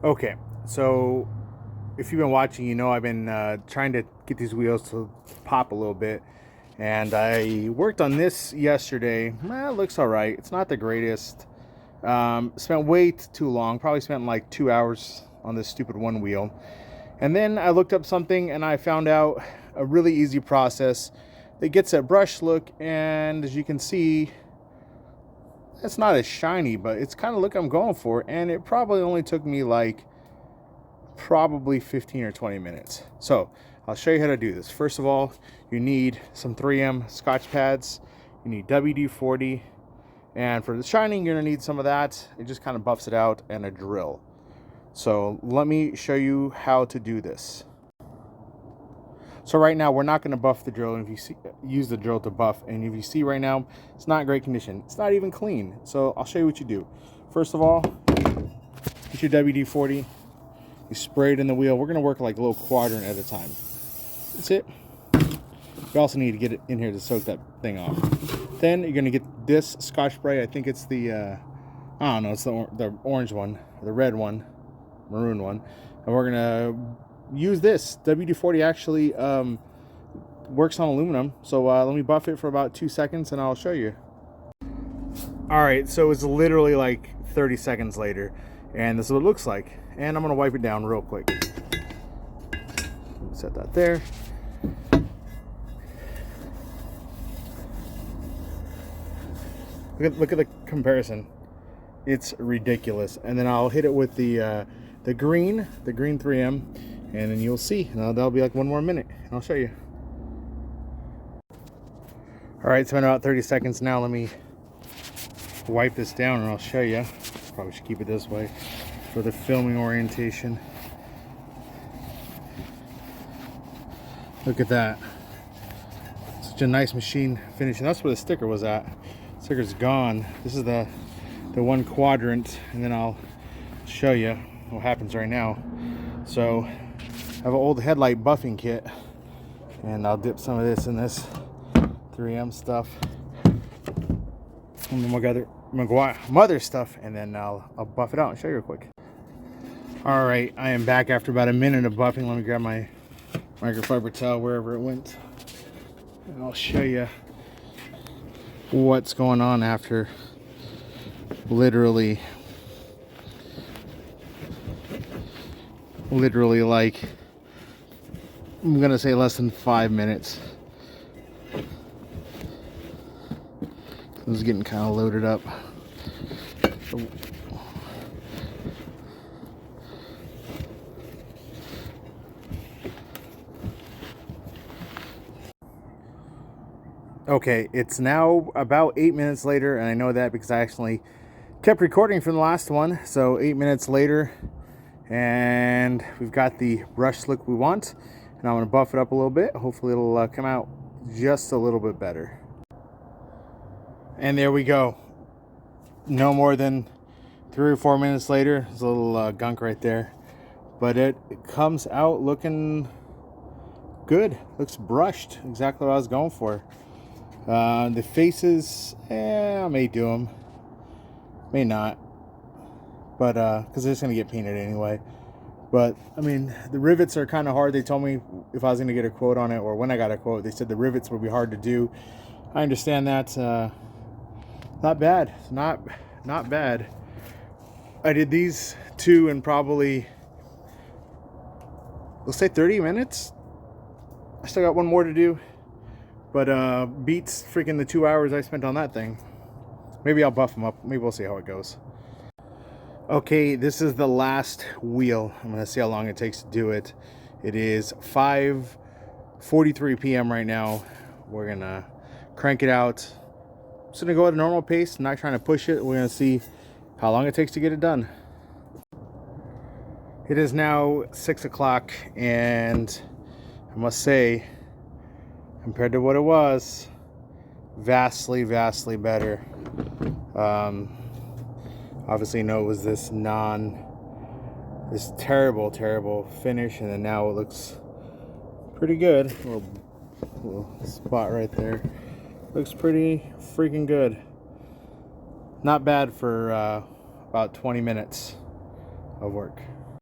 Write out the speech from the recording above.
Okay, so if you've been watching, you know I've been trying to get these wheels to pop a little bit, and I worked on this yesterday. It looks all right. It's not the greatest. Spent way too long. Probably spent like 2 hours on this stupid one wheel. And then I looked up something and I found out a really easy process that gets that brush look. And as you can see, it's not as shiny, but it's kind of look I'm going for. And it probably only took me like probably 15 or 20 minutes. So I'll show you how to do this. First of all, you need some 3M Scotch pads. You need WD-40. And for the shining, you're gonna need some of that. It just kind of buffs it out, and a drill. So let me show you how to do this. So right now we're not going to buff the drill, and if you see, use the drill to buff, and if you see right now, it's not in great condition. It's not even clean. So I'll show you what you do. First of all, get your WD-40. You spray it in the wheel. We're going to work like a little quadrant at a time. That's it. You also need to get it in here to soak that thing off. Then you're going to get this Scotch spray. I think it's the, I don't know, it's the orange one, the red one, maroon one. And we're going to use this. WD-40 actually works on aluminum. So let me buff it for about 2 seconds and I'll show you. All right, so it's literally like 30 seconds later. And this is what it looks like. And I'm going to wipe it down real quick. Set that there. Look at the comparison. It's ridiculous. And then I'll hit it with the green 3M, and then you'll see. Now that'll be like 1 more minute, and I'll show you. All right, it's been about 30 seconds now. Let me wipe this down, and I'll show you. Probably should keep it this way for the filming orientation. Look at that. Such a nice machine finish, and that's where the sticker was at. Sticker's gone. This is the one quadrant, and then I'll show you what happens right now. So I have an old headlight buffing kit, and I'll dip some of this in this 3M stuff, and then mother stuff, and then I'll buff it out and show you real quick. All right, I am back after about a minute of buffing. Let me grab my microfiber towel wherever it went, and I'll show you what's going on after literally like, I'm gonna say less than 5 minutes. This is getting kind of loaded up. Okay, it's now about 8 minutes later, and I know that because I actually kept recording from the last one. So 8 minutes later, and we've got the brush look we want, and I'm going to buff it up a little bit. Hopefully it'll come out just a little bit better. And there we go. No more than 3 or 4 minutes later. There's a little gunk right there, but it comes out looking good. Looks brushed, exactly what I was going for. The faces, I may do them, may not, but because they're just gonna get painted anyway. But I mean, the rivets are kind of hard. They told me if I was gonna get a quote on it, or when I got a quote, they said the rivets would be hard to do. I understand that. Not bad. Not bad. I did these two in probably, let's say 30 minutes. I still got one more to do, but beats freaking the 2 hours I spent on that thing. Maybe I'll buff them up. Maybe we'll see how it goes. Okay, this is the last wheel. I'm gonna see how long it takes to do it. It is 5:43 p.m. right now. We're gonna crank it out. Just gonna go at a normal pace, not trying to push it. We're gonna see how long it takes to get it done. It is now 6 o'clock, and I must say, compared to what it was, vastly better. Obviously, no, it was this terrible finish, and then now it looks pretty good. Little spot right there. Looks pretty freaking good. Not bad for about 20 minutes of work.